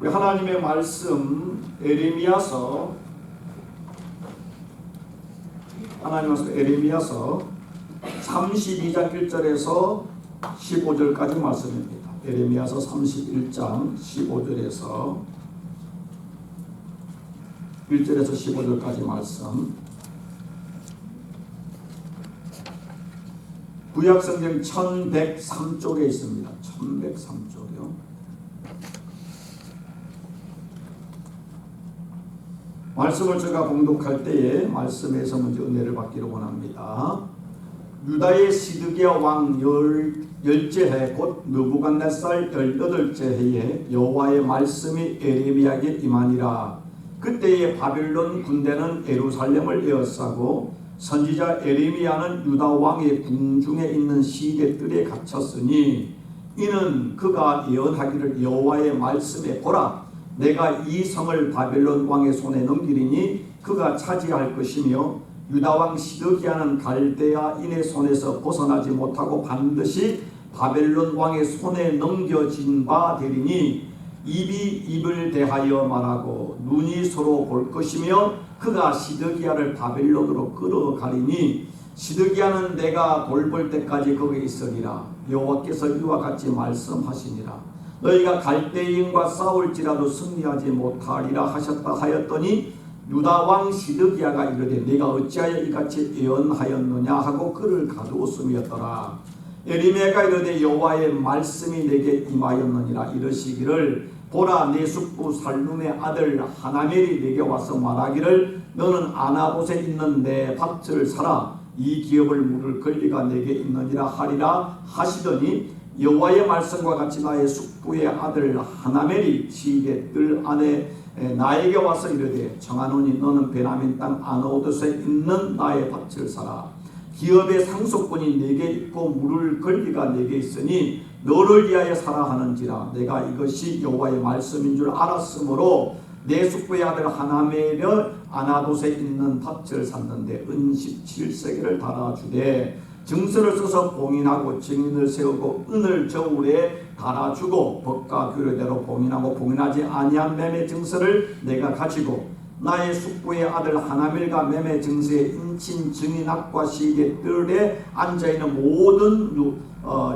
우리 하나님의 말씀 에레미야서 32장 1절에서 15절까지 말씀입니다. 에레미야서 31장 15절에서 1절에서 15절까지 말씀. 구약성경 1103쪽에 있습니다. 1103쪽이요. 말씀을 제가 봉독할 때에 말씀에서 먼저 은혜를 받기를 원합니다. 유다의 시드기야 왕 열째 해 곧 느부갓네살 18째 해에 여호와의 말씀이 에레미야에게 임하니라. 그때에 바빌론 군대는 예루살렘을 에워싸고 선지자 에레미야는 유다 왕의 궁중에 있는 시대들에 갇혔으니 이는 그가 예언하기를 여호와의 말씀에 보라 내가 이 성을 바벨론 왕의 손에 넘기리니 그가 차지할 것이며 유다 왕 시드기야는 갈대아인의 손에서 벗어나지 못하고 반드시 바벨론 왕의 손에 넘겨진 바 되리니 입이 입을 대하여 말하고 눈이 서로 볼 것이며 그가 시드기야를 바벨론으로 끌어가리니 시드기야는 내가 돌볼 때까지 거기 있으리라. 여호와께서 이와 같이 말씀하시니라. 너희가 갈대인과 싸울지라도 승리하지 못하리라 하셨다 하였더니 유다 왕 시드기야가 이르되 내가 어찌하여 이같이 예언하였느냐 하고 그를 가두었음이었더라. 에레미야가 이르되 여호와의 말씀이 내게 임하였느니라. 이르시기를 보라 내 숙부 살룸의 아들 하나멜이 내게 와서 말하기를 너는 아나봇에 있는 내 밭을 사라 이 기업을 물을 권리가 내게 있느니라 하리라 하시더니 여호와의 말씀과 같이 나의 숙부의 아들 하나멜이 시대들 안에 나에게 와서 이르되 청하노니 너는 베냐민 땅 아나봇에 있는 나의 밭을 사라 기업의 상속권이 내게 있고 물을 권리가 내게 있으니 너를 위하여 사라 하는지라. 내가 이것이 여호와의 말씀인 줄 알았으므로 내 숙부의 아들 하나멜을 아나돗에 있는 밭을 샀는데 은 17세겔을 달아주되 증서를 써서 봉인하고 증인을 세우고 은을 저울에 달아주고 법과 규례대로 봉인하고 봉인하지 아니한 매매 증서를 내가 가지고 나의 숙부의 아들 하나멜과 매매 증서에 인친 증인학과 시계들에 앉아있는 모든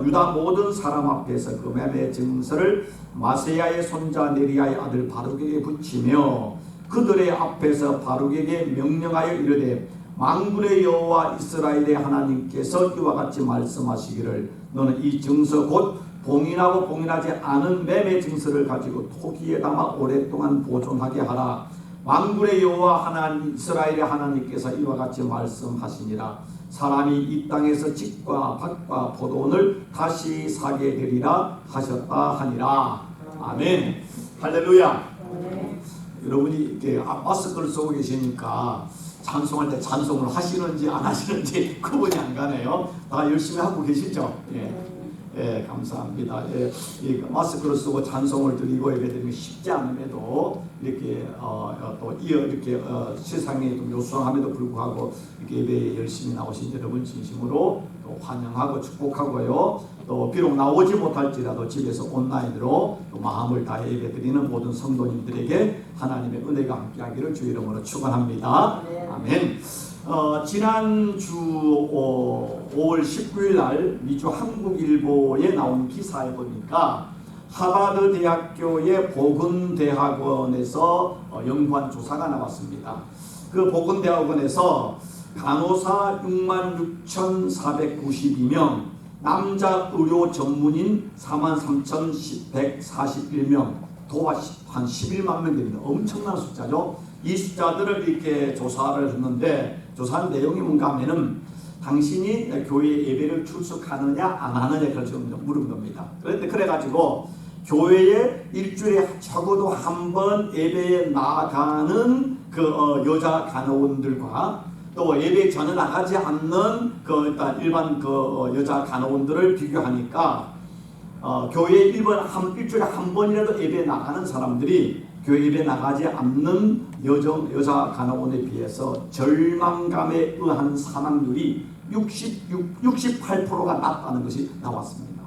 유다 모든 사람 앞에서 그 매매 증서를 마세야의 손자 네리야의 아들 바룩에게 붙이며 그들의 앞에서 바룩에게 명령하여 이르되 만군의 여호와 이스라엘의 하나님께서 이와 같이 말씀하시기를 너는 이 증서 곧 봉인하고 봉인하지 않은 매매 증서를 가지고 토기에 담아 오랫동안 보존하게 하라. 만군의 여호와 하나님 이스라엘의 하나님께서 이와 같이 말씀하시니라. 사람이 이 땅에서 집과 밭과 포도원을 다시 사게 되리라 하셨다 하니라. 아멘. 할렐루야. 여러분이 이렇게 마스크를 쓰고 계시니까 찬송할 때 찬송을 하시는지 안 하시는지 구분이 안 가네요. 다 열심히 하고 계시죠? 예, 감사합니다. 예, 이 마스크를 쓰고 찬송을 드리고 예배드리면 쉽지 않음에도 이렇게 또 이렇게 세상에 좀 요소함에도 불구하고 이렇게 예배에 열심히 나오신 여러분 진심으로 또 환영하고 축복하고요. 또 비록 나오지 못할지라도 집에서 온라인으로 또 마음을 다해 예배드리는 모든 성도님들에게 하나님의 은혜가 함께하기를 주 이름으로 축원합니다. 아멘. 지난주 5월 19일 날 미주 한국일보에 나온 기사에 보니까 하버드 대학교의 보건대학원에서 연구한 조사가 나왔습니다. 그 보건대학원에서 간호사 66,492명, 남자 의료 전문인 43,141명, 도와 한 11만 명 됩니다. 엄청난 숫자죠. 이 숫자들을 이렇게 조사를 했는데 조사한 내용이 뭔가 하면은 당신이 교회 예배를 출석하느냐 안 하느냐 그걸 물은 겁니다. 그런데 그래가지고 교회에 일주일에 적어도 한 번 예배에 나가는 그 여자 간호원들과 또 예배 전에 나가지 않는 그 일반 그 여자 간호원들을 비교하니까 교회에 일주일에 한 번이라도 예배 나가는 사람들이 교회 예배 나가지 않는 여자 간호원에 비해서 절망감에 의한 사망률이 68%가 낮다는 것이 나왔습니다.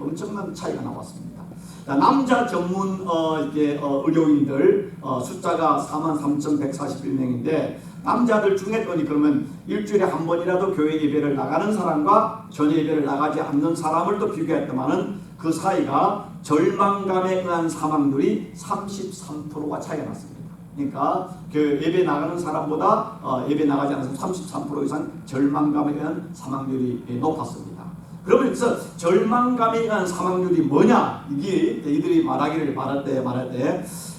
엄청난 차이가 나왔습니다. 남자 전문 의료인들 숫자가 43,141명인데 남자들 중에 그러면 일주일에 한 번이라도 교회 예배를 나가는 사람과 전혀 예배를 나가지 않는 사람을 또 비교했더만은 그 사이가 절망감에 의한 사망률이 33%가 차이가 났습니다. 그러니까 그 예배 나가는 사람보다 예배 나가지 않는 사람 33% 이상 절망감에 의한 사망률이 높았습니다. 그러면 그래서 절망감에 의한 사망률이 뭐냐? 이게 이들이 말할 때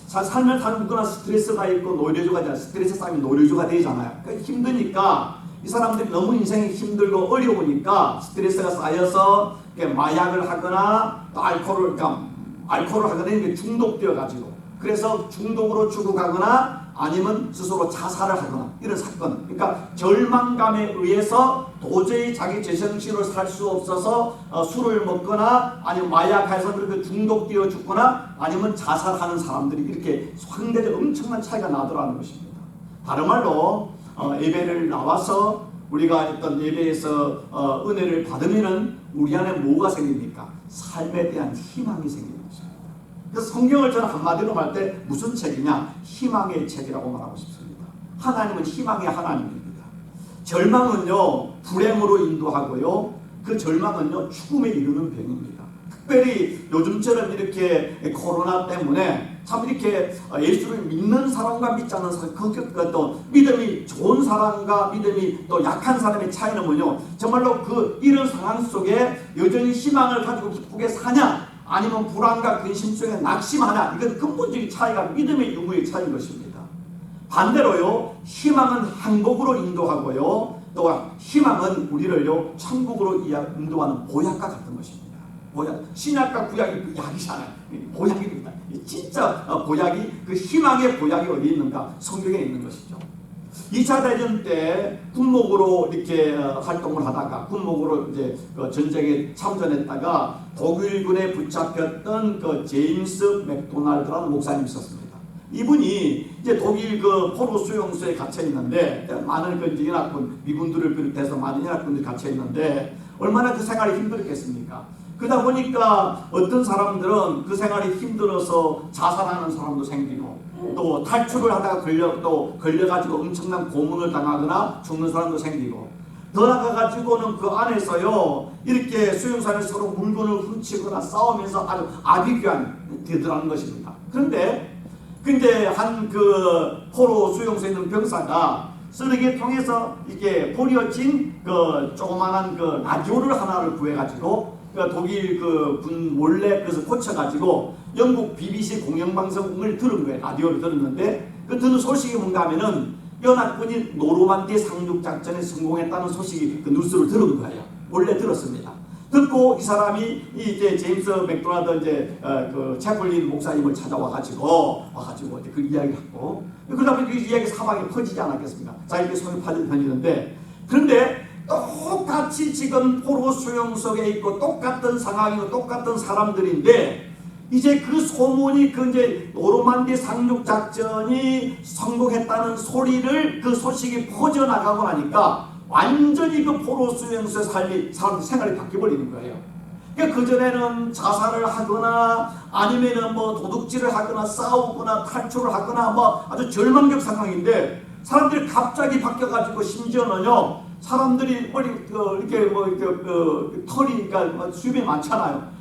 삶을 사는 누구나 스트레스가 있고 노이로제가 되잖아요. 스트레스 쌓이면 노이로제가 되잖아요. 그러니까 힘드니까 이 사람들이 너무 인생이 힘들고 어려우니까 스트레스가 쌓여서 마약을 하거나 또 알코올을 하거나 이게 중독되어 가지고 그래서 중독으로 죽어가거나 아니면 스스로 자살을 하거나 이런 사건. 그러니까 절망감에 의해서 도저히 자기 제정신으로 살 수 없어서 술을 먹거나 아니면 마약해서 그렇게 중독되어 죽거나 아니면 자살하는 사람들이 이렇게 상대적 엄청난 차이가 나더라는 것입니다. 다른 말로 예배를 나와서 우리가 어떤 예배에서 은혜를 받으면은 우리 안에 뭐가 생깁니까? 삶에 대한 희망이 생깁니다. 그래서 성경을 저는 한마디로 말 때 무슨 책이냐? 희망의 책이라고 말하고 싶습니다. 하나님은 희망의 하나님입니다. 절망은요 불행으로 인도하고요 그 절망은요 죽음에 이르는 병입니다. 특별히 요즘처럼 이렇게 코로나 때문에 참 이렇게 예수를 믿는 사람과 믿지 않는 사람 또 믿음이 좋은 사람과 믿음이 또 약한 사람의 차이는 뭐냐? 정말로 이런 상황 속에 여전히 희망을 가지고 기쁘게 사냐? 아니면 불안과 근심 속에 낙심하냐? 이건 근본적인 차이가 믿음의 유무의 차이인 것입니다. 반대로요 희망은 행복으로 인도하고요 또 희망은 우리를요 천국으로 인도하는 보약과 같은 것입니다. 보약, 신약과 구약이 약이잖아요. 보약입니다. 진짜 보약이 그 희망의 보약이 어디 있는가? 성경에 있는 것이죠. 2차 대전 때 군목으로 이렇게 활동을 하다가 군목으로 이제 전쟁에 참전했다가 독일군에 붙잡혔던 제임스 맥도날드라는 목사님이 있었습니다. 이분이 이제 독일 포로 수용소에 갇혀 있는데 많은 연합군 미군들을 비롯해서 많은 연합군들이 갇혀 있는데 얼마나 그 생활이 힘들겠습니까? 그러다 보니까 어떤 사람들은 그 생활이 힘들어서 자살하는 사람도 생기고 또 탈출을 하다가 걸려가지고 엄청난 고문을 당하거나 죽는 사람도 생기고 더 나가가지고는 그 안에서요 이렇게 수용소 안에서 서로 물건을 훔치거나 싸우면서 아주 아비규환 되더라는 것입니다. 그런데 한 포로 수용소에 있는 병사가 쓰레기통에서 이렇게 버려진 조그만한 라디오를 하나를 구해가지고 독일 군 몰래 그래서 고쳐가지고 영국 BBC 공영방송을 들은 거예요. 라디오를 들었는데 듣는 소식이 뭔가 하면은 연합군이 노르만디 상륙작전에 성공했다는 소식이 뉴스를 들은 거예요. 몰래 들었습니다. 듣고 이 사람이 이제 제임스 맥도날드 채플린 목사님을 찾아와가지고 이제 그 이야기하고 그러다 보니 그 이야기 사방에 퍼지지 않았겠습니까? 자기의 손에 퍼지는데 그런데 똑같이 지금 포로 수용소에 있고 똑같은 상황이고 똑같은 사람들인데 이제 그 소문이 이제 노르만디 상륙 작전이 성공했다는 그 소식이 퍼져나가고 나니까 완전히 포로 수용소의 사람들 생활이 바뀌어버리는 거예요. 그러니까 그전에는 자살을 하거나 아니면은 도둑질을 하거나 싸우거나 탈출을 하거나 아주 절망적 상황인데 사람들이 갑자기 바뀌어가지고 심지어는요 사람들이 이렇게 털이니까 주변에 많잖아요.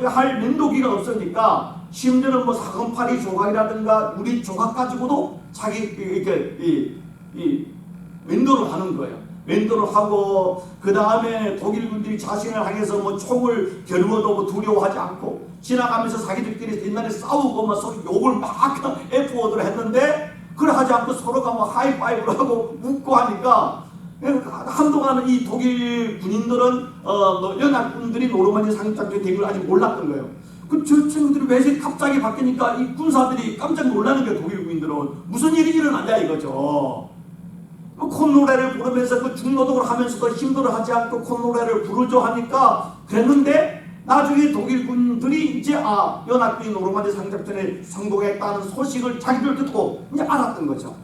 할 면도기가 없으니까 심지어는 사금팔이 조각이라든가 우리 조각 가지고도 자기 이렇게 면도를 하는 거예요. 면도를 하고 그 다음에 독일군들이 자신을 향해서 총을 겨누어도 두려워하지 않고 지나가면서 자기들끼리 옛날에 싸우고 서로 욕을 막 F워드를 했는데 그걸 하지 않고 서로가 하이파이브를 하고 웃고 하니까 한동안은 이 독일 군인들은 연합군들이 노르만디 상륙작전에 된 걸 아직 몰랐던 거예요. 저 친구들이 왜 갑자기 바뀌니까 이 군사들이 깜짝 놀라는 거예요. 독일 군인들은 무슨 일이 일어났냐 이거죠. 콧노래를 부르면서 중노동을 하면서도 힘들어하지 않고 콧노래를 부르죠 하니까 그랬는데 나중에 독일 군들이 이제 연합군이 노르만디 상륙작전에 성공했다는 소식을 자기들 듣고 이제 알았던 거죠.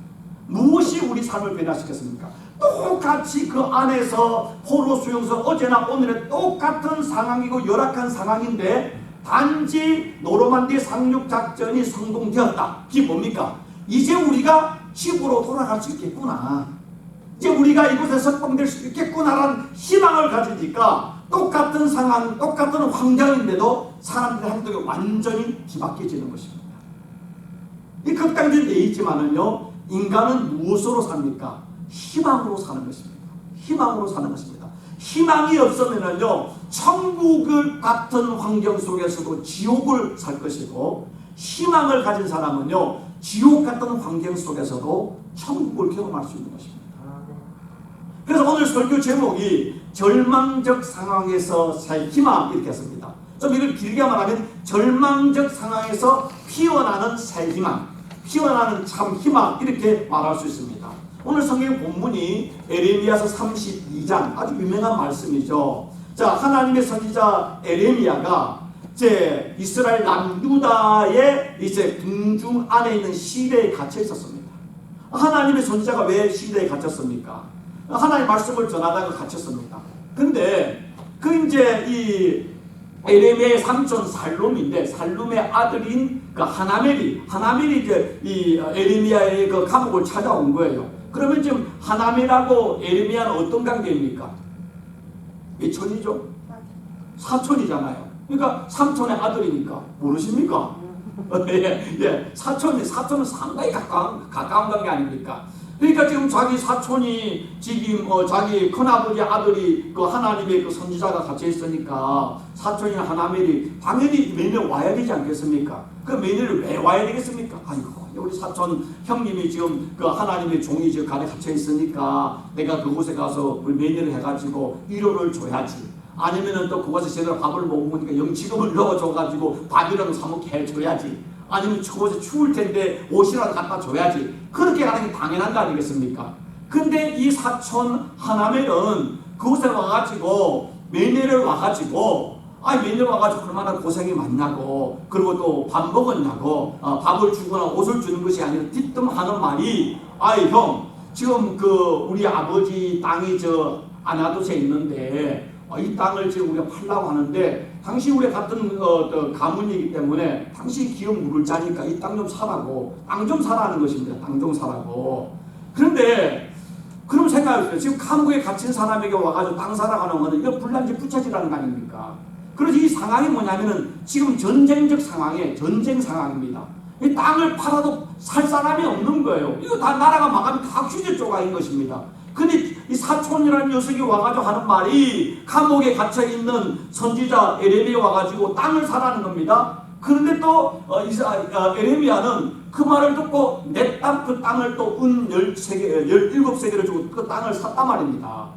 무엇이 우리 삶을 변화시켰습니까? 똑같이 그 안에서 포로 수용소 어제나 오늘의 똑같은 상황이고 열악한 상황인데 단지 노르만디 상륙 작전이 성공되었다. 그게 뭡니까? 이제 우리가 집으로 돌아갈 수 있겠구나. 이제 우리가 이곳에 석방될 수 있겠구나라는 희망을 가지니까 똑같은 상황, 똑같은 환경인데도 사람들의 행동이 완전히 뒤바뀌어지는 것입니다. 이 극단적인 데 있지만은요, 인간은 무엇으로 삽니까? 희망으로 사는 것입니다. 희망으로 사는 것입니다. 희망이 없으면은요, 천국을 같은 환경 속에서도 지옥을 살 것이고, 희망을 가진 사람은요, 지옥 같은 환경 속에서도 천국을 경험할 수 있는 것입니다. 그래서 오늘 설교 제목이 절망적 상황에서 살 희망 이렇게 했습니다. 좀 이걸 길게 말하면 절망적 상황에서 피어나는 새 희망, 피어나는 참 희망 이렇게 말할 수 있습니다. 오늘 성경 본문이 에레미야서 32장 아주 유명한 말씀이죠. 자, 하나님의 선지자 에레미야가 이제 이스라엘 남유다의 이제 궁중 안에 있는 시대에 갇혀 있었습니다. 하나님의 선지자가 왜 시대에 갇혔습니까? 하나님의 말씀을 전하다가 갇혔습니다. 근데 그 이제 이 에레미야의 삼촌 살룸인데, 살룸의 아들인 그 하나멜이 이제 이 에레미야의 그 감옥을 찾아온 거예요. 그러면 지금 하나멜하고 에레미야는 어떤 관계입니까? 외촌이죠. 사촌이잖아요. 그러니까 삼촌의 아들이니까 모르십니까? 예, 사촌은 상당히 가까운 관계 아닙니까? 그러니까 지금 자기 사촌이 지금 자기 큰아버지 아들이 그 하나님의 그 선지자가 갇혀 있으니까 사촌이나 하나멜이 당연히 매년 와야 되지 않겠습니까? 그 매년을 왜 와야 되겠습니까? 아이고, 우리 사촌 형님이 지금 그 하나님의 종이 지금 가에 갇혀 있으니까 내가 그곳에 가서 우리 매년을 해가지고 위로를 줘야지. 아니면은 또 그곳에 제대로 밥을 못 먹으니까 영치금을 넣어줘가지고 밥이라도 사 먹게 해줘야지. 아니면 그곳에 추울 텐데 옷이라도 갖다 줘야지. 그렇게 하는 게 당연한 거 아니겠습니까? 근데 이 사촌 하나멜은 그곳에 와가지고 매년을 와가지고 매년 와가지고 얼마나 고생이 많냐고, 그리고 또 밥 먹었냐고, 밥을 주거나 옷을 주는 것이 아니라 뒷뜸하는 말이, 형 지금 그 우리 아버지 땅이 저 아나도에 있는데 이 땅을 지금 우리가 팔라고 하는데 당신 우리 같은 가문이기 때문에 당신 기업 물을 자니까 이 땅 좀 사라고, 땅 좀 사라는 것입니다. 땅 좀 사라고. 그런데 그럼 생각해보세요. 지금 감옥에 갇힌 사람에게 와가지고 땅 사라고 하는 거는 이거 불난지 부처지라는 거 아닙니까? 그래서 이 상황이 뭐냐면은 지금 전쟁 상황입니다. 이 땅을 팔아도 살 사람이 없는 거예요. 이거 다 나라가 망하면 다 휴지 조각인 것입니다. 근데 이 사촌이라는 녀석이 와가지고 하는 말이 감옥에 갇혀있는 선지자 에레미야 와가지고 땅을 사라는 겁니다. 그런데 또 에레미야는 그 말을 듣고 내 땅, 그 땅을 또 은 17세계를 주고 그 땅을 샀단 말입니다.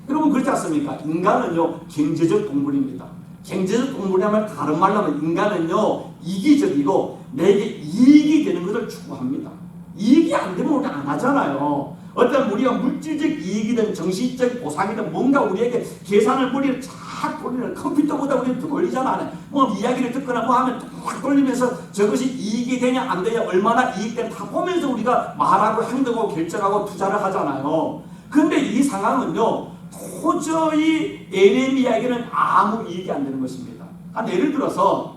여러분 그렇지 않습니까? 인간은요 경제적 동물입니다. 경제적 동물이라면 다른 말로 하면 인간은요 이기적이고 내게 이익이 되는 것을 추구합니다. 이익이 안 되면 우리 안 하잖아요. 어떤 우리가 물질적 이익이든 정신적 보상이든 뭔가 우리에게 계산을 머리를 쫙 돌리는, 컴퓨터보다 우리는 더 돌리잖아요. 뭐 이야기를 듣거나 뭐 하면 쫙 돌리면서 저것이 이익이 되냐 안 되냐, 얼마나 이익되냐 다 보면서 우리가 말하고 행동하고 결정하고 투자를 하잖아요. 근데 이 상황은요 도저히 에레미야에게는 아무 이익이 안 되는 것입니다. 예를 들어서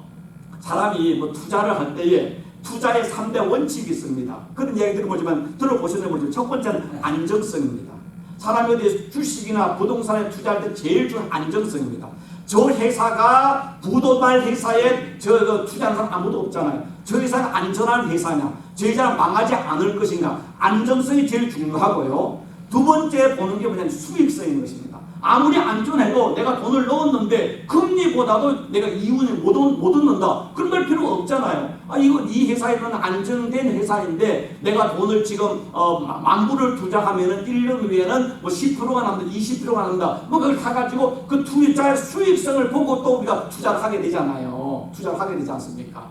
사람이 뭐 투자를 할 때에 투자의 3대 원칙이 있습니다. 그런 이야기들을 들어보시는 모르지만 첫 번째는 안정성입니다. 사람이 어디 주식이나 부동산에 투자할 때 제일 중요한 안정성입니다. 저 회사가 부도날 회사에 투자하는 사람 아무도 없잖아요. 저 회사가 안전한 회사냐, 저 회사는 망하지 않을 것인가, 안정성이 제일 중요하고요. 두 번째 보는 게 뭐냐면 수익성인 것입니다. 아무리 안전해도 내가 돈을 넣었는데 금리보다도 내가 이윤을 못 얻는다. 그런 필요가 없잖아요. 이거 이 회사에는 안정된 회사인데 내가 돈을 지금 10,000불을 투자하면은 1년 후에는 뭐 10%가 남는다, 20%가 남는다. 뭐 그걸 사가지고 그 투자의 수익성을 보고 또 우리가 투자를 하게 되잖아요. 투자를 하게 되지 않습니까?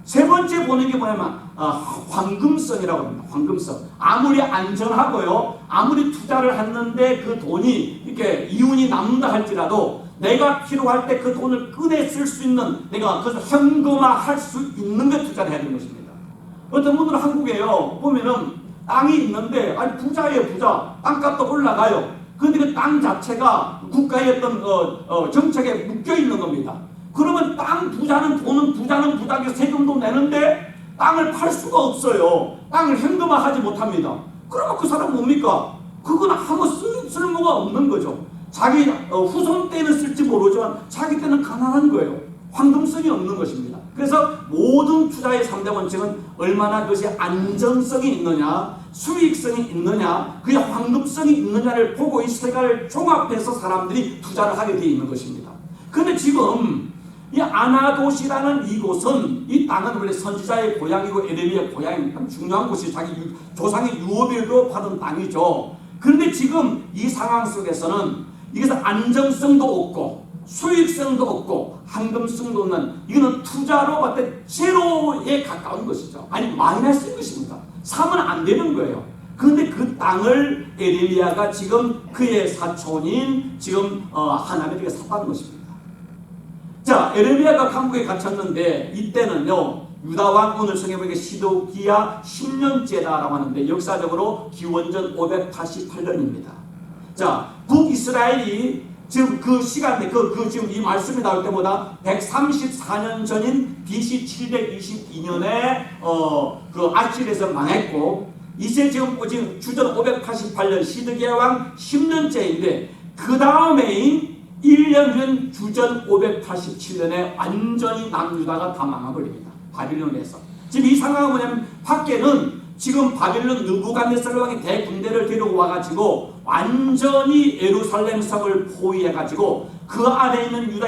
세 번째 보는 게 뭐냐면 황금성이라고 합니다. 황금성. 아무리 안전하고요, 아무리 투자를 했는데 그 돈이 이렇게 이윤이 남는다 할지라도 내가 필요할 때 그 돈을 꺼내 쓸 수 있는, 내가 그것을 현금화할 수 있는 게 투자를 해야 되는 것입니다. 어떤 분들은 한국에요 보면은 땅이 있는데 부자예요, 부자. 땅값도 올라가요. 그런데 그 땅 자체가 국가의 어떤 정책에 묶여 있는 겁니다. 그러면 땅 부자는 부자는 부자에게 세금도 내는데 땅을 팔 수가 없어요. 땅을 현금화하지 못합니다. 그러면 그 사람 뭡니까? 그건 아무 쓸모가 없는 거죠. 자기 후손 때는 쓸지 모르지만 자기 때는 가난한 거예요. 황금성이 없는 것입니다. 그래서 모든 투자의 3대 원칙은 얼마나 그것이 안정성이 있느냐, 수익성이 있느냐, 그게 황금성이 있느냐를 보고 이 세 가지를 종합해서 사람들이 투자를 하게 되어 있는 것입니다. 그런데 지금 이 아나돗이라는 이곳은, 이 땅은 원래 선지자의 고향이고 에레미야의 고향입니다. 중요한 곳이 자기 조상의 유업으로 받은 땅이죠. 그런데 지금 이 상황 속에서는 이것은 안정성도 없고 수익성도 없고 황금성도 없는, 이거는 투자로 봤을 때 제로에 가까운 것이죠. 아니 마이너스인 것입니다. 사면 안 되는 거예요. 그런데 그 땅을 에레미야가 지금 그의 사촌인 지금 하나님에게 샀다는 것입니다. 자, 에레미야가 감옥에 갇혔는데 이때는요, 유다왕, 오늘 성경에 보니까 시드기야 10년째다라고 하는데 역사적으로 기원전 588년입니다. 자, 북이스라엘이 지금 그 시간대, 지금 이 말씀이 나올 때보다 134년 전인 BC 722년에 그 아실에서 망했고, 이제 지금 주전 588년 시드기야 왕 10년째인데 그 다음에인 1년 전 주전 587년에 완전히 남유다가 다 망해버립니다. 바빌론에서. 지금 이 상황은 뭐냐면 밖에는 지금 바빌론 느부갓네살 왕이 대군대를 데리고 와가지고 완전히 예루살렘 성을 포위해가지고 그 안에 있는 유다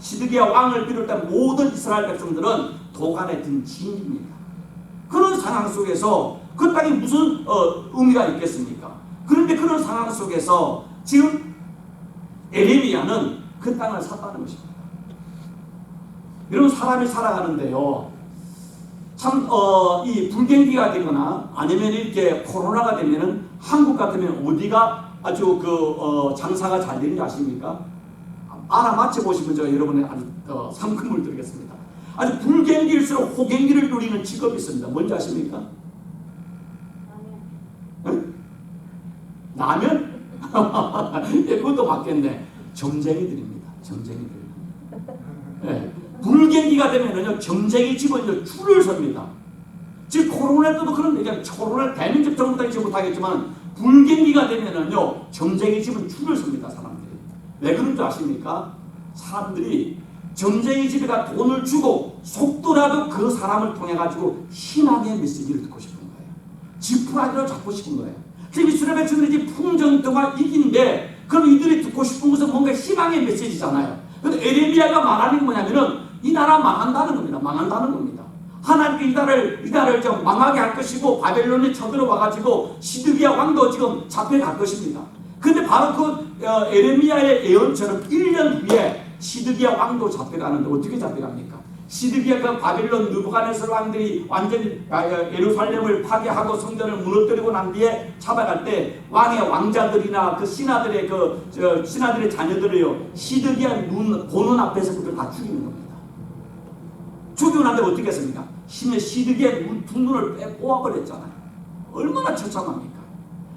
시드기야 왕을 비롯한 모든 이스라엘 백성들은 도간에 든 진입니다. 그런 상황 속에서 그 땅이 무슨 의미가 있겠습니까? 그런데 그런 상황 속에서 지금 에레미야는 그 땅을 샀다는 것입니다. 이런 사람이 살아가는데요, 참 이 불경기가 되거나 아니면 이렇게 코로나가 되면은 한국 같으면 어디가 아주 장사가 잘 되는지 아십니까? 알아맞혀 보시면 제가 여러분의 아주 상품을 드리겠습니다. 아주 불경기일수록 호경기를 누리는 직업이 있습니다. 뭔지 아십니까? 응? 라면? 예, 그것도 맞겠네. 점쟁이들입니다. 점쟁이들. 예. 불경기가 되면은요, 점쟁이 집은 줄을 섭니다. 지금 코로나 때도 그런 얘기야. 코로나 대면접 정부다 있지 못하겠지만, 불경기가 되면은요, 점쟁이 집은 줄을 섭니다, 사람들이. 왜 그런 줄 아십니까? 사람들이 점쟁이 집에다 돈을 주고, 속도라도 그 사람을 통해가지고 신앙의 메시지를 듣고 싶은 거예요. 지푸라기로 잡고 싶은 거예요. 지금 이스라엘 백성들이 풍정도가 이긴데, 그럼 이들이 듣고 싶은 것은 뭔가 희망의 메시지잖아요. 근데 에레미야가 말하는 게 뭐냐면은 이 나라 망한다는 겁니다. 망한다는 겁니다. 하나님께 이 나라를 좀 망하게 할 것이고 바벨론에 쳐들어와가지고 시드기야 왕도 지금 잡혀갈 것입니다. 근데 바로 그 에레미야의 예언처럼 1년 후에 시드기야 왕도 잡혀가는데 어떻게 잡혀갑니까? 시드기야가 바빌론 느부갓네살 왕들이 완전히 예루살렘을 파괴하고 성전을 무너뜨리고 난 뒤에 잡아갈 때 왕의 왕자들이나 그 신하들의 신하들의 자녀들이요, 시드기야 보는 앞에서 그들 다 죽이는 겁니다. 죽이고 난 뒤에 어떻게 했습니까? 시드기야의 두 눈을 뽑아버렸잖아요. 얼마나 처참합니까?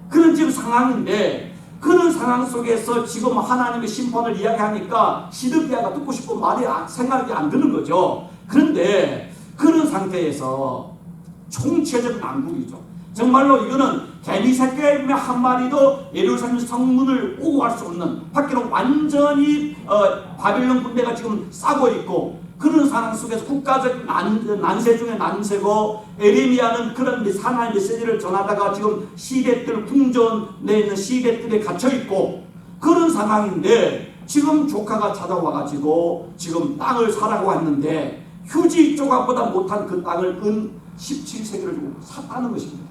그런 지금 상황인데, 그런 상황 속에서 지금 하나님의 심판을 이야기하니까 시드기야가 듣고 싶은 말이 생각이 안 드는 거죠. 그런데 그런 상태에서 총체적 난국이죠. 정말로 이거는 개미 새끼 한 마리도 예루살렘 성문을 오고 갈 수 없는, 밖에는 완전히 바빌론 군대가 지금 싸고 있고, 그런 상황 속에서 국가적 난세 중에 난세고, 에레미야는 그런 하나님의 메시지를 전하다가 지금 시객들, 궁전 내에 있는 시객들에 갇혀있고, 그런 상황인데 지금 조카가 찾아와가지고 지금 땅을 사라고 했는데 휴지 조각보다 못한 그 땅을 은 17세기를 주고 샀다는 것입니다.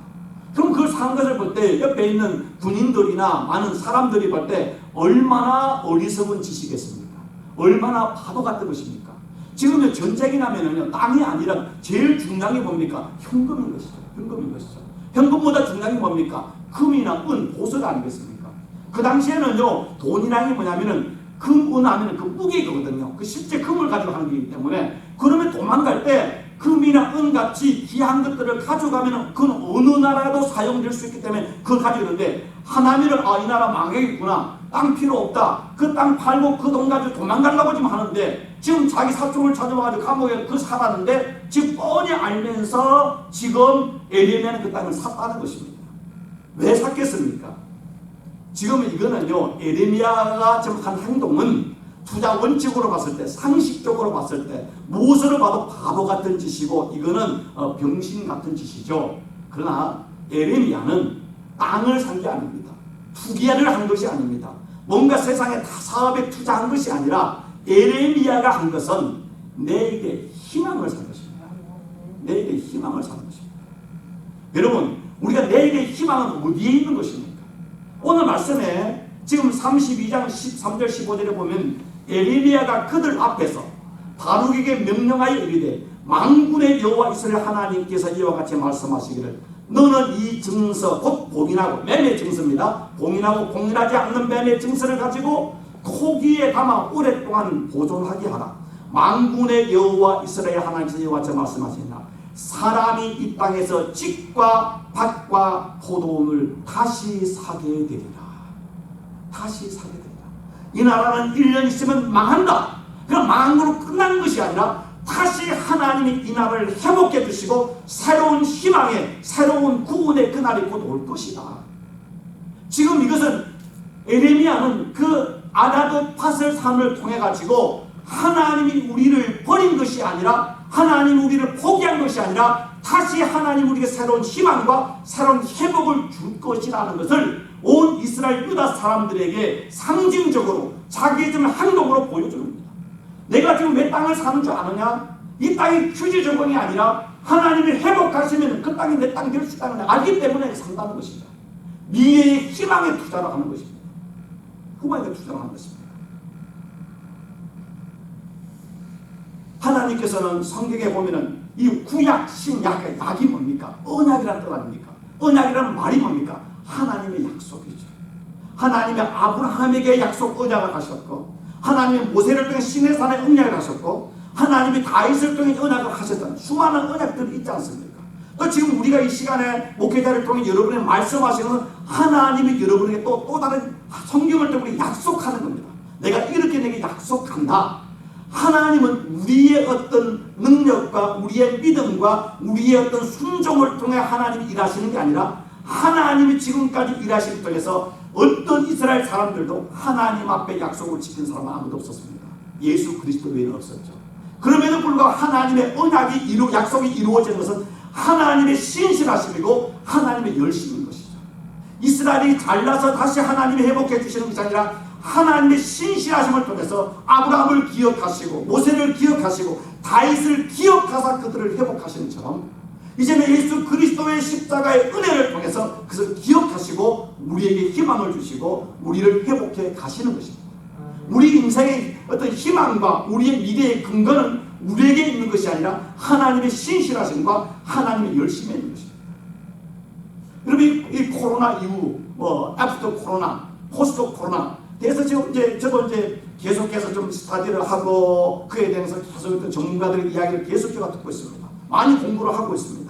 그럼 그걸 산 것을 볼 때 옆에 있는 군인들이나 많은 사람들이 볼 때 얼마나 어리석은 짓이겠습니까? 얼마나 바보 같은 것입니까? 지금 전쟁이 나면은요, 땅이 아니라 제일 중요한 게 뭡니까? 현금인 것이죠. 현금인 것이죠. 현금보다 중요한 게 뭡니까? 금이나 은, 보석 아니겠습니까? 그 당시에는요, 돈이라는 게 뭐냐면은 금, 은 하면은 그 무게거든요. 그 실제 금을 가지고 하는 거기 때문에, 그러면 도망갈 때 금이나 은 같이 귀한 것들을 가져가면은 그건 어느 나라도 사용될 수 있기 때문에 그걸 가지고 있는데, 하나님을 이 나라 망하겠구나. 땅 필요 없다. 그 땅 팔고 그 돈 가지고 도망가려고 지금 하는데 지금 자기 사촌을 찾아와가지고 감옥에 그 살았는데 지금 뻔히 알면서 지금 에레미야는 그 땅을 샀다는 것입니다. 왜 샀겠습니까? 지금 이거는요, 에레미야가 지금 한 행동은 투자 원칙으로 봤을 때, 상식적으로 봤을 때 무엇으로 봐도 바보 같은 짓이고 이거는 병신 같은 짓이죠. 그러나 에레미야는 땅을 산 게 아닙니다. 투기를 한 것이 아닙니다. 뭔가 세상에 사업에 투자한 것이 아니라 에레미야가 한 것은 내게 희망을 산 것입니다. 내게 희망을 산 것입니다. 여러분, 우리가 내게 희망은 어디에 있는 것입니까? 오늘 말씀에 지금 32장 13절 15절에 보면 에레미야가 그들 앞에서 바룩에게 명령하여 이르되 만군의 여호와 이스라엘 하나님께서 이와 같이 말씀하시기를 너는 이 증서 곧 봉인하고 매매 증서입니다. 봉인하고 봉인하지 않는 매매 증서를 가지고 토기에 담아 오랫동안 보존하게 하라. 만군의 여호와 이스라엘 하나님께서 이와 같이 말씀하시니라. 사람이 이 땅에서 집과 밭과 포도원을 다시 사게 되리라. 다시 사게 되리라. 이 나라는 1년 있으면 망한다. 그럼 망한 거로 끝나는 것이 아니라 다시 하나님이 이 나라를 회복해 주시고 새로운 희망의 새로운 구원의 그날이 곧 올 것이다. 지금 이것은 에레미야는 그 아다드 팟을 산을 통해 가지고 하나님이 우리를 버린 것이 아니라 하나님이 우리를 포기한 것이 아니라 다시 하나님 우리에게 새로운 희망과 새로운 회복을 줄 것이라는 것을 온 이스라엘 유다 사람들에게 상징적으로 자기의 좀 행동으로 보여주는 겁니다. 내가 지금 왜 땅을 사는 줄 아느냐? 이 땅이 휴지 조건이 아니라 하나님이 회복하시면 그 땅이 내 땅이 될 수 있다는 걸 알기 때문에 산다는 것입니다. 미래의 희망에 투자를 하는 것입니다. 희망에 투자를 하는 것입니다. 하나님께서는 성경에 보면은 이 구약, 신약, 약이 뭡니까? 언약이라는 뜻 아닙니까? 언약이라는 말이 뭡니까? 하나님의 약속이죠. 하나님의 아브라함에게 약속 언약을 하셨고 하나님이 모세를 통해 시내산에 언약을 하셨고 하나님이 다윗을 통해 언약을 하셨던 수많은 언약들이 있지 않습니까? 또 지금 우리가 이 시간에 목회자를 통해 여러분의 말씀하시는 하나님이 여러분에게 또 다른 성경을 통해 약속하는 겁니다. 내가 이렇게 내게 약속한다. 하나님은 우리의 어떤 능력과 우리의 믿음과 우리의 어떤 순종을 통해 하나님이 일하시는 게 아니라 하나님이 지금까지 일하시기 통해서 어떤 이스라엘 사람들도 하나님 앞에 약속을 지킨 사람은 아무도 없었습니다. 예수 그리스도 외에는 없었죠. 그럼에도 불구하고 하나님의 언약이 약속이 이루어지는 것은 하나님의 신실하심이고 하나님의 열심인 것이죠. 이스라엘이 잘나서 다시 하나님이 회복해 주시는 것이 아니라 하나님의 신실하심을 통해서 아브라함을 기억하시고 모세를 기억하시고 다윗을 기억하사 그들을 회복하시는 처럼 이제는 예수 그리스도의 십자가의 은혜를 통해서 그것을 기억하시고 우리에게 희망을 주시고 우리를 회복해 가시는 것입니다. 우리 인생의 어떤 희망과 우리의 미래의 근거는 우리에게 있는 것이 아니라 하나님의 신실하심과 하나님의 열심에 있는 것입니다. 여러분 이 코로나 이후 애프터 코로나, 포스트 코로나 그래서 지금 저도 계속해서 좀 스터디를 하고 그에 대해서 계속 전문가들의 이야기를 계속해서 듣고 있습니다. 많이 공부를 하고 있습니다.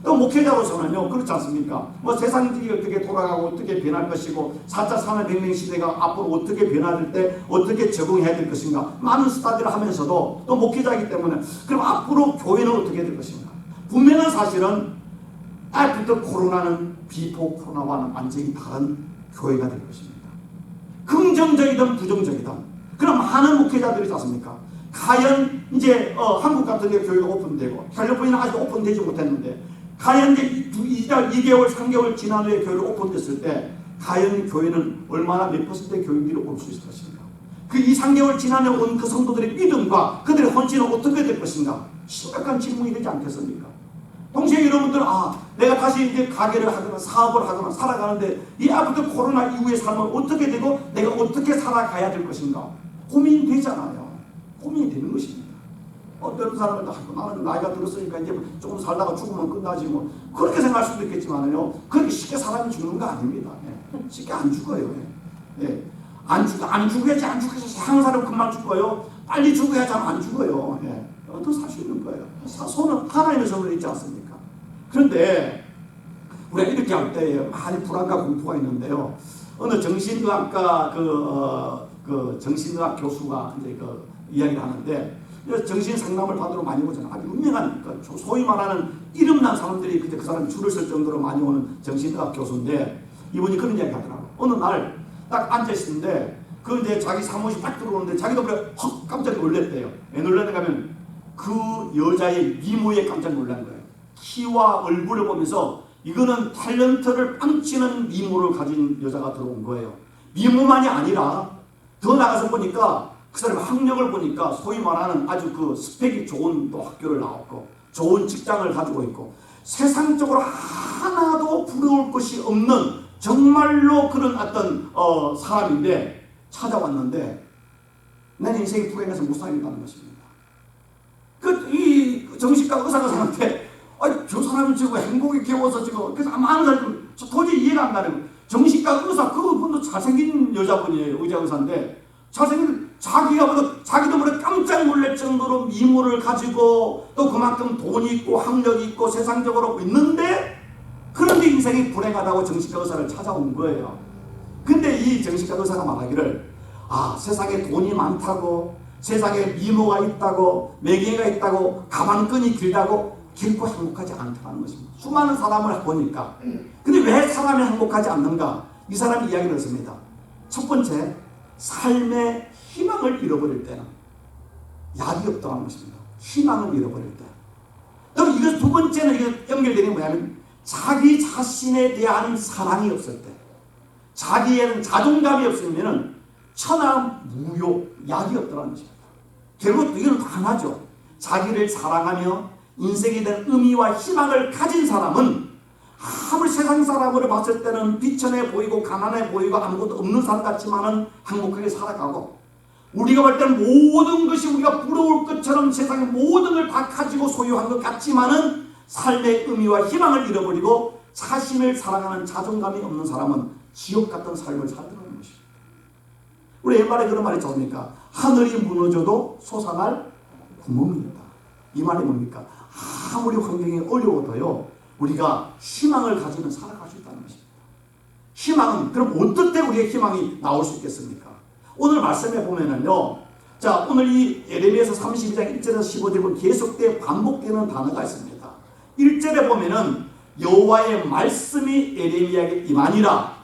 또 목회자로서는요 그렇지 않습니까? 세상이 어떻게 돌아가고 어떻게 변할 것이고 4차 산업혁명 시대가 앞으로 어떻게 변화될 때 어떻게 적응해야 될 것인가 많은 스터디를 하면서도 또 목회자이기 때문에 그럼 앞으로 교회는 어떻게 될 것인가? 분명한 사실은 애프터 코로나는 비포 코로나와는 완전히 다른 교회가 될 것입니다. 긍정적이든 부정적이든 그럼 많은 목회자들이 있지 않습니까? 과연 이제 한국 같은 데 교회가 오픈되고 캘리포니아는 아직 오픈되지 못했는데 과연 이제 2개월 3개월 지난 후에 교회를 오픈됐을 때 과연 교회는 얼마나 몇 퍼센트의 교인들이 올 수 있을 것인가? 그 2, 3개월 지난 후에 온 그 성도들의 믿음과 그들의 헌신은 어떻게 될 것인가? 심각한 질문이 되지 않겠습니까? 동시에 여러분들은 내가 다시 이제 가게를 하거나 사업을 하거나 살아가는데 이 아프터 코로나 이후의 삶은 어떻게 되고 내가 어떻게 살아가야 될 것인가 고민이 되잖아요. 고민이 되는 것입니다. 어떤 사람은 나는 나이가 들었으니까 이제 조금 살다가 죽으면 끝나지 뭐 그렇게 생각할 수도 있겠지만요 그렇게 쉽게 사람이 죽는 거 아닙니다. 쉽게 안 죽어요. 안 죽어야지 안 죽어야지 한 사람 금방 죽어요. 빨리 죽어야지 안 죽어요. 더 살 수 있는 거예요. 손은 하나님의 손으로 있지 않습니까? 그런데 우리가 이렇게 할 때 많이 불안과 공포가 있는데요. 어느 정신의학과 그 정신의학 교수가 이제 그 이야기를 하는데, 정신 상담을 받으러 많이 오잖아. 아주 유명한, 소위 말하는 이름난 사람들이 그 사람이 줄을 쓸 정도로 많이 오는 정신의학 교수인데, 이분이 그런 이야기 하더라고. 어느 날 딱 앉아 있었는데, 그 이제 자기 사무실 딱 들어오는데 자기도 그래 헉 깜짝 놀랐대요. 왜 놀랐는가 하면 그 여자의 미모에 깜짝 놀란 거예요. 키와 얼굴을 보면서 이거는 탤런트를 빵치는 미모를 가진 여자가 들어온 거예요. 미모만이 아니라 더 나가서 보니까 그 사람의 학력을 보니까 소위 말하는 아주 그 스펙이 좋은 또 학교를 나왔고 좋은 직장을 가지고 있고 세상적으로 하나도 부러울 것이 없는 정말로 그런 어떤 사람인데 찾아왔는데 내 인생이 불행해서 못 살겠다는 것입니다. 이 정신과 의사가 사람한테 저 사람이 지금 행복이 겨워서 지금 그래서 많은 사람이 도저히 이해가 안 가는 거예요. 정신과 의사 그분도 잘생긴 여자분이에요. 의사인데 잘생긴 자기도 모르게 깜짝 놀랄 정도로 미모를 가지고 또 그만큼 돈이 있고 학력이 있고 세상적으로 있는데 그런데 인생이 불행하다고 정신과 의사를 찾아온 거예요. 근데 이 정신과 의사가 말하기를 세상에 돈이 많다고 세상에 미모가 있다고 매개가 있다고 가방끈이 길다고 결코 행복하지 않다는 것입니다. 수많은 사람을 보니까. 근데 왜 사람이 행복하지 않는가? 이 사람이 이야기를 했습니다. 첫 번째, 삶의 희망을 잃어버릴 때는 약이 없다는 것입니다. 희망을 잃어버릴 때. 그럼 이거 두 번째는 이게 연결되는 게 뭐냐면 자기 자신에 대한 사랑이 없을 때, 자기에는 자존감이 없으면 천하 무효, 약이 없다는 것입니다. 결국 이거는 하나죠. 자기를 사랑하며 인생에 대한 의미와 희망을 가진 사람은 아무리 세상 사람으로 봤을 때는 비천해 보이고 가난해 보이고 아무것도 없는 사람 같지만은 행복하게 살아가고, 우리가 볼 때는 모든 것이 우리가 부러울 것처럼 세상의 모든 걸 다 가지고 소유한 것 같지만은 삶의 의미와 희망을 잃어버리고 자신을 사랑하는 자존감이 없는 사람은 지옥 같은 삶을 살더라는 것입니다. 우리 옛말에 그런 말이 있지 않습니까? 하늘이 무너져도 솟아날 구멍입니다. 이 말이 뭡니까? 아무리 환경이 어려워도요, 우리가 희망을 가지면 살아갈 수 있다는 것입니다. 희망은, 그럼 어떨 때 우리의 희망이 나올 수 있겠습니까? 오늘 말씀에 보면은요, 자, 오늘 이 예레미야서 32장 1절에서 15절에 보면 계속되어 반복되는 단어가 있습니다. 1절에 보면은 여호와의 말씀이 예레미야에게 임하니라.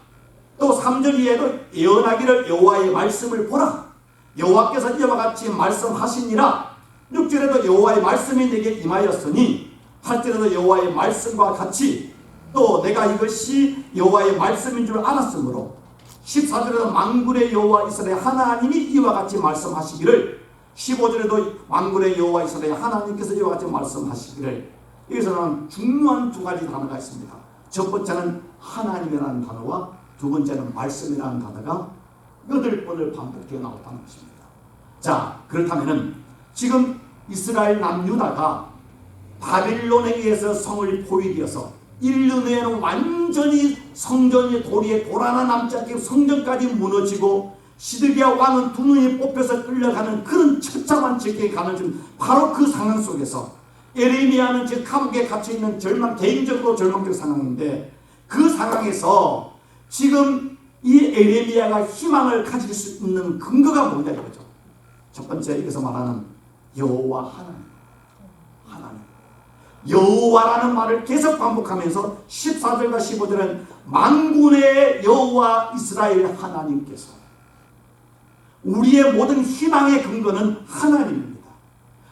또 3절 이에도 예언하기를 여호와의 말씀을 보라. 여호와께서 이와 같이 말씀하시니라. 6절에도 여호와의 말씀이 내게 임하였으니 8절에도 여호와의 말씀과 같이 또 내가 이것이 여호와의 말씀인 줄 알았으므로 14절에도 만군의 여호와 이스라엘 하나님이 이와 같이 말씀하시기를 15절에도 만군의 여호와 이스라엘 하나님께서 이와 같이 말씀하시기를. 여기서는 중요한 두 가지 단어가 있습니다. 첫 번째는 하나님이라는 단어와 두 번째는 말씀이라는 단어가 8번을 반복되어 나왔다는 것입니다. 자, 그렇다면은 지금 이스라엘 남유다가 바빌론에 의해서 성을 포위되어서 1년 후에는 완전히 성전이 도리에 돌 하나 남지 않게 성전까지 무너지고 시드기야 왕은 두 눈이 뽑혀서 끌려가는 그런 처참한 지경에 가는 지금 바로 그 상황 속에서 예레미야는 지금 감옥에 갇혀있는 개인적으로 절망적 상황인데, 그 상황에서 지금 이 예레미야가 희망을 가질 수 있는 근거가 뭐냐 이거죠. 첫 번째, 여기서 말하는 여호와 하나님. 여호와라는 말을 계속 반복하면서 14절과 15절은 만군의 여호와 이스라엘 하나님께서, 우리의 모든 희망의 근거는 하나님입니다.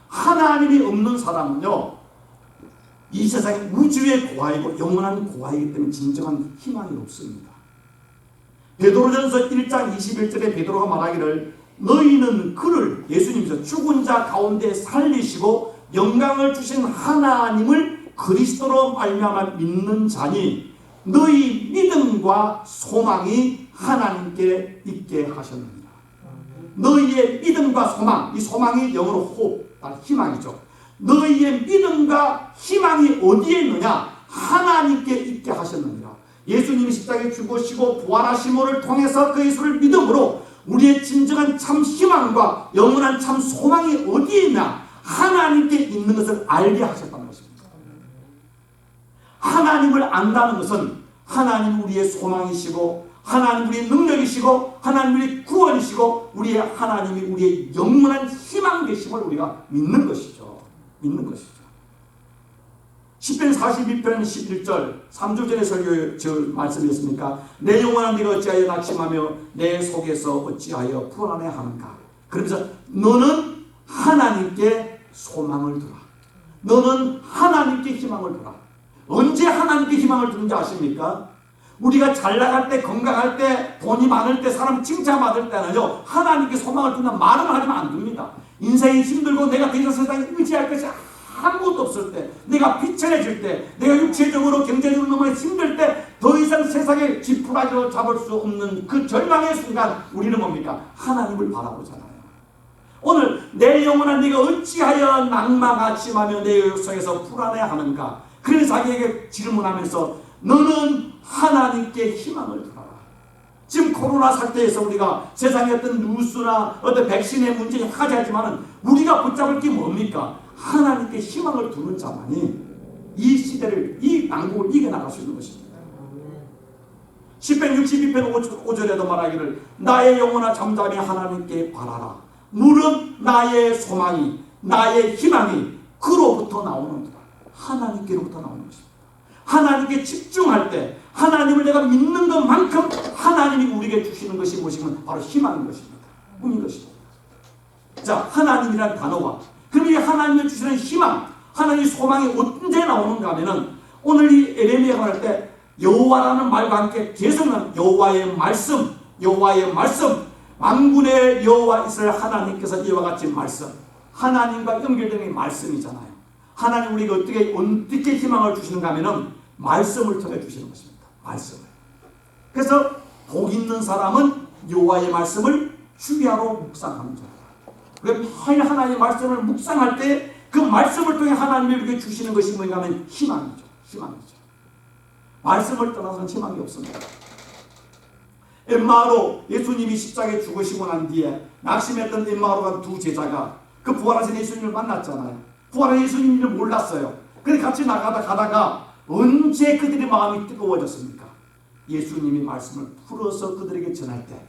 하나님이 없는 사람은요, 이 세상에 우주의 고아이고 영원한 고아이기 때문에 진정한 희망이 없습니다. 베드로전서 1장 21절에 베드로가 말하기를 너희는 그를, 예수님께서 죽은 자 가운데 살리시고 영광을 주신 하나님을 그리스도로 말미암아 믿는 자니 너희 믿음과 소망이 하나님께 있게 하셨느니라. 너희의 믿음과 소망, 이 소망이 영어로 hope, 희망이죠. 너희의 믿음과 희망이 어디에 있느냐? 하나님께 있게 하셨느니라. 예수님이 십자가에 죽으시고 부활하심을 통해서 그 예수를 믿음으로 우리의 진정한 참 희망과 영원한 참 소망이 어디에 있냐? 하나님께 있는 것을 알게 하셨다는 것입니다. 하나님을 안다는 것은 하나님 우리의 소망이시고 하나님 우리의 능력이시고 하나님 우리의 구원이시고 우리의 하나님이 우리의 영원한 희망 되심을 우리가 믿는 것이죠. 믿는 것이죠. 시편 42편 11절 3주 전에 설교 저 말씀이었습니까? 내 영혼아 네가 어찌하여 낙심하며 내 속에서 어찌하여 불안해하는가. 그러면서 너는 하나님께 소망을 두라. 너는 하나님께 희망을 두라. 언제 하나님께 희망을 두는지 아십니까? 우리가 잘 나갈 때, 건강할 때, 돈이 많을 때, 사람 칭찬받을 때는요, 하나님께 소망을 둔다는 말은 하지만 안 됩니다. 인생이 힘들고 내가 더 이상 세상에 의지할 것이 아무것도 없을 때, 내가 비천해질 때, 내가 육체적으로 경제적으로 너무 힘들 때, 더 이상 세상에 지푸라기로 잡을 수 없는 그 절망의 순간 우리는 뭡니까? 하나님을 바라보잖아요. 오늘 내 영혼아 네가 어찌하여 낙망하심하며 내 속에서 불안해하는가. 그래서 자기에게 질문하면서 너는 하나님께 희망을 두라. 지금 코로나 사태에서 우리가 세상의 어떤 뉴스나 어떤 백신의 문제에 하자지만은 우리가 붙잡을 게 뭡니까? 하나님께 희망을 두는 자만이 이 시대를, 이 난국을 이겨나갈 수 있는 것입니다. 시편 62편 5절에도 말하기를 나의 영혼아 잠잠히 하나님께 바라라. 무릇 나의 소망이 나의 희망이 그로부터 나오는도다. 하나님께로부터 나오는 것입니다. 하나님께 집중할 때 하나님을 내가 믿는 것만큼 하나님이 우리에게 주시는 것이 무엇이면 바로 희망인 것입니다. 꿈인 것입니다. 자, 하나님이라는 단어와 그럼 이 하나님을 주시는 희망, 하나님의 소망이 언제 나오는가 하면은 오늘 이 에레미야가 할 때 여호와라는 말과 함께 계속은 여호와의 말씀, 여호와의 말씀, 만군의 여호와 이스라엘 하나님께서 이와 같이 말씀, 하나님과 연결되는 말씀이잖아요. 하나님 우리가 어떻게 희망을 주시는가 하면은 말씀을 통해 주시는 것입니다. 말씀을. 그래서 복 있는 사람은 여호와의 말씀을 주야로 묵상하는 자다. 그래서 매일 하나님의 말씀을 묵상할 때 그 말씀을 통해 하나님이 우리에게 주시는 것이 뭔가 하면 희망이죠. 희망이죠. 말씀을 떠나서는 희망이 없습니다. 엠마오로 예수님이 십자가에 죽으시고 난 뒤에 낙심했던 엠마오로 간 두 제자가 그 부활하신 예수님을 만났잖아요. 부활한 예수님을 몰랐어요. 그래서 같이 가다가 언제 그들의 마음이 뜨거워졌습니까? 예수님이 말씀을 풀어서 그들에게 전할 때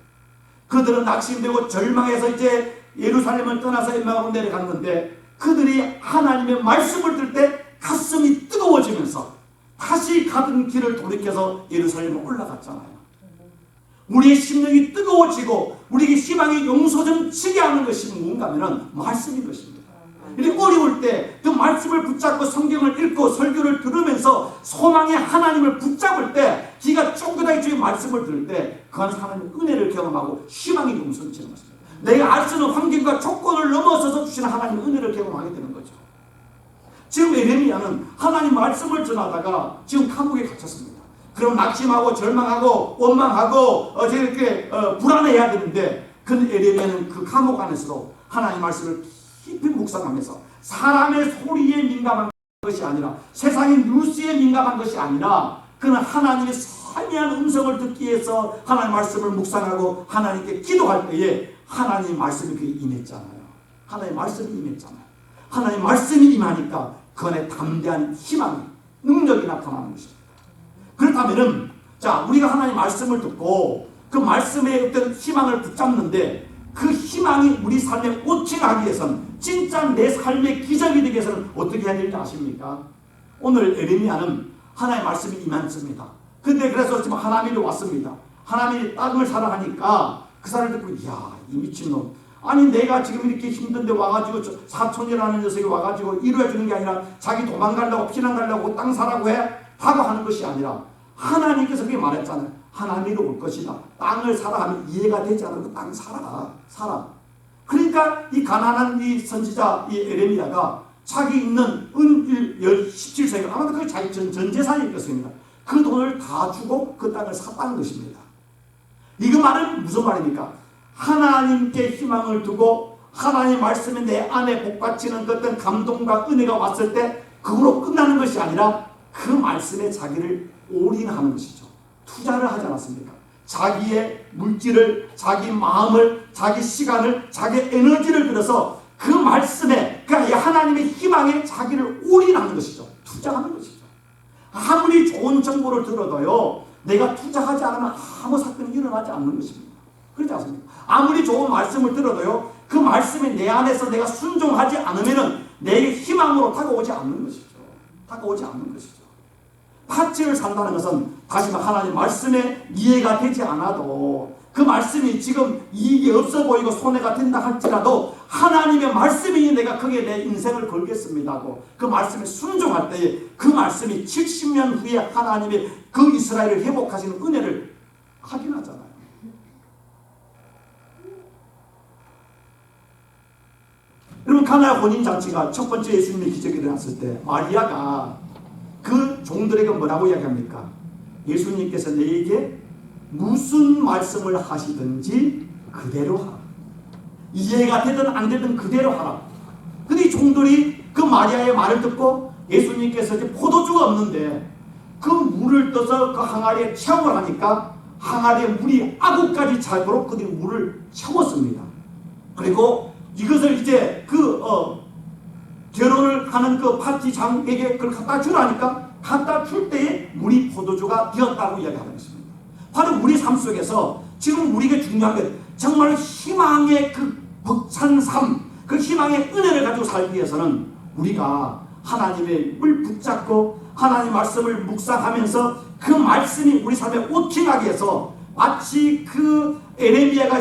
그들은 낙심되고 절망해서 이제 예루살렘을 떠나서 엠마오로 내려갔는데 그들이 하나님의 말씀을 들을 때 가슴이 뜨거워지면서 다시 가던 길을 돌이켜서 예루살렘에 올라갔잖아요. 우리의 심령이 뜨거워지고 우리에게 희망의 용서좀 치게 하는 것이 뭔가 하면 말씀인 것입니다. 어려울 때 그 말씀을 붙잡고 성경을 읽고 설교를 들으면서 소망의 하나님을 붙잡을 때 기가 쫑긋하게 주의 말씀을 들을 때 그 안에서 하나님의 은혜를 경험하고 희망의 용서를 치는 것입니다. 내가 알 수 있는 환경과 조건을 넘어서서 주시는 하나님의 은혜를 경험하게 되는 거죠. 지금 에레미야는 하나님 말씀을 전하다가 지금 감옥에 갇혔습니다. 그럼 낙심하고 절망하고 원망하고 이렇게 불안해야 되는데 그 에레미야는 그 감옥 안에서도 하나님 말씀을 깊이 묵상하면서 사람의 소리에 민감한 것이 아니라 세상의 뉴스에 민감한 것이 아니라 그는 하나님의 선한 음성을 듣기 위해서 하나님 말씀을 묵상하고 하나님께 기도할 때에 하나님 말씀이 그에 임했잖아요. 하나님 말씀이 임했잖아요. 하나님 말씀이 임하니까 그 안에 담대한 희망이 능력이 나타나는 것입니다. 그렇다면은 자 우리가 하나님 말씀을 듣고 그 말씀의 어떤 희망을 붙잡는데 그 희망이 우리 삶에 오칭하기 위해서는 진짜 내 삶의 기적이 되기 위해서는 어떻게 해야 될지 아십니까? 오늘 에레미야는 하나님의 말씀이 임했습니다. 근데 그래서 지금 하나님이 왔습니다. 하나님이 땅을 사랑하니까 그 사람을 듣고 이야 이 미친놈 아니 내가 지금 이렇게 힘든데 와가지고 사촌이라는 녀석이 와가지고 이루어주는 게 아니라 자기 도망가려고 피난 가려고 땅 사라고 해? 하고 하는 것이 아니라 하나님께서 그렇게 말했잖아요. 하나님이 올 것이다. 땅을 사라 하면 이해가 되지 않아도 땅 사라. 그러니까 이 가난한 이 선지자 이 에레미야가 자기 있는 17세기 아마도 그게 자기 전 재산이 있겠습니다. 그 돈을 다 주고 그 땅을 샀다는 것입니다. 이거 말은 무슨 말입니까? 하나님께 희망을 두고 하나님의 말씀에 내 안에 복받치는 어떤 감동과 은혜가 왔을 때 그걸로 끝나는 것이 아니라 그 말씀에 자기를 올인하는 것이죠. 투자를 하지 않았습니까? 자기의 물질을, 자기 마음을, 자기 시간을, 자기 에너지를 들여서 그 말씀에, 그러니까 하나님의 희망에 자기를 올인하는 것이죠. 투자하는 것이죠. 아무리 좋은 정보를 들어도요, 내가 투자하지 않으면 아무 사건이 일어나지 않는 것입니다. 그렇지 않습니까? 아무리 좋은 말씀을 들어도요, 그 말씀이 내 안에서 내가 순종하지 않으면은 내 희망으로 다가오지 않는 것이죠. 다가오지 않는 것이죠. 파츠를 산다는 것은 다시 말해 하나님 말씀에 이해가 되지 않아도 그 말씀이 지금 이익이 없어 보이고 손해가 된다 할지라도 하나님의 말씀이니 내가 거기에 내 인생을 걸겠습니다고 그 말씀에 순종할 때에 그 말씀이 70년 후에 하나님의 그 이스라엘을 회복하시는 은혜를 확인하잖아요. 여러분, 가나 혼인잔치가 첫 번째 예수님의 기적이 일어났을 때 마리아가 그 종들에게 뭐라고 이야기합니까? 예수님께서 너에게 무슨 말씀을 하시든지 그대로 하라. 이해가 되든 안 되든 그대로 하라. 근데 이 종들이 그 마리아의 말을 듣고 예수님께서 이제 포도주가 없는데 그 물을 떠서 그 항아리에 채움을 하니까 항아리에 물이 아구까지 차도록 그들이 물을 채웠습니다. 그리고 이것을 이제 결혼을 하는 그 파티장에게 그걸 갖다 주라니까 갖다 줄 때에 물이 포도주가 되었다고 이야기하는 것입니다. 바로 우리 삶 속에서 지금 우리에게 중요한 것, 정말 희망의 그 벅찬 삶, 그 희망의 은혜를 가지고 살기 위해서는 우리가 하나님의 을 붙잡고 하나님 말씀을 묵상하면서 그 말씀이 우리 삶에 워킹하게 해서 마치 그 에레미야가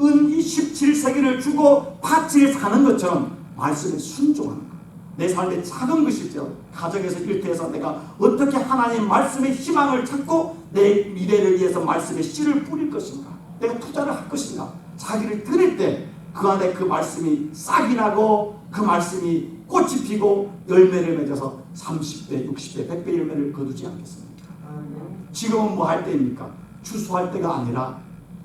은 17세기를 주고 파티를 사는 것처럼 말씀에 순종하는 것. 내 삶의 작은 것이죠. 가정에서 일터에서 내가 어떻게 하나님 말씀의 희망을 찾고 내 미래를 위해서 말씀의 씨를 뿌릴 것인가, 내가 투자를 할 것인가, 자기를 드릴 때 그 안에 그 말씀이 싹이 나고 그 말씀이 꽃이 피고 열매를 맺어서 30배, 60배, 100배 열매를 거두지 않겠습니까? 지금은 뭐 할 때입니까? 추수할 때가 아니라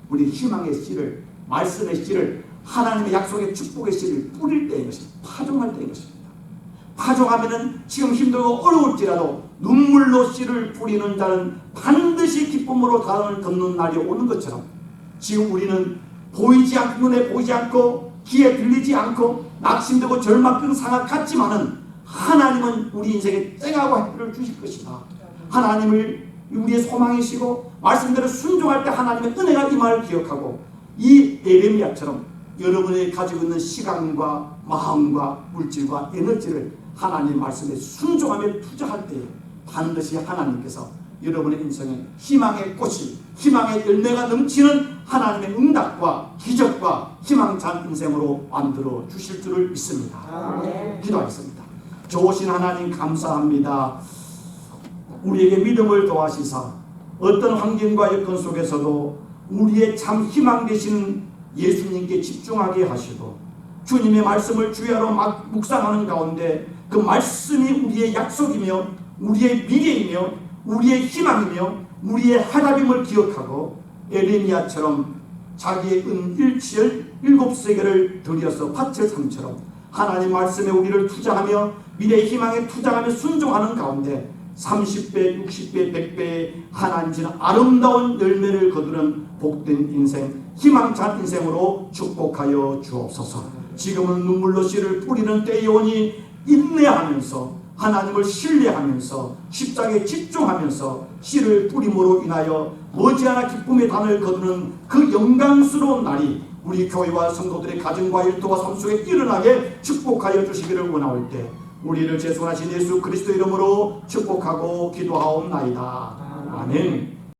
우리 희망의 씨를, 말씀의 씨를, 하나님의 약속의 축복의 씨를 뿌릴 때인 것입니다. 파종할 때인 것입니다. 파종하면은 지금 힘들고 어려울지라도 눈물로 씨를 뿌리는 자는 반드시 기쁨으로 단을 덮는 날이 오는 것처럼 지금 우리는 보이지 않고 눈에 보이지 않고 귀에 들리지 않고 낙심되고 절망된 상황 같지만은 하나님은 우리 인생에 땡하고 햇빛을 주실 것이다. 하나님을 우리의 소망이시고 말씀대로 순종할 때 하나님의 은혜가 임할 기억하고 이 에레미야처럼 여러분이 가지고 있는 시간과 마음과 물질과 에너지를 하나님 말씀에 순종하며 투자할 때 반드시 하나님께서 여러분의 인생에 희망의 꽃이, 희망의 열매가 넘치는 하나님의 응답과 기적과 희망찬 인생으로 만들어 주실 줄을 믿습니다. 기도하겠습니다. 좋으신 하나님 감사합니다. 우리에게 믿음을 더하시사 어떤 환경과 여건 속에서도 우리의 참 희망 되시는 예수님께 집중하게 하시고 주님의 말씀을 주야로 묵상하는 가운데 그 말씀이 우리의 약속이며 우리의 미래이며 우리의 희망이며 우리의 하나님을 기억하고 에레미야처럼 자기의 은 7세계를 들여서 밭을 삼처럼 하나님 말씀에 우리를 투자하며 미래의 희망에 투자하며 순종하는 가운데 30배, 60배, 100배의 하나님의 아름다운 열매를 거두는 복된 인생, 희망찬 인생으로 축복하여 주옵소서. 지금은 눈물로 씨를 뿌리는 때이오니 인내하면서 하나님을 신뢰하면서 십자가에 집중하면서 씨를 뿌림으로 인하여 머지않아 기쁨의 단을 거두는 그 영광스러운 날이 우리 교회와 성도들의 가정과 일터와 삶 속에 일어나게 축복하여 주시기를 원하올 때 우리를 죄송하신 예수 그리스도 이름으로 축복하고 기도하옵나이다. 아멘.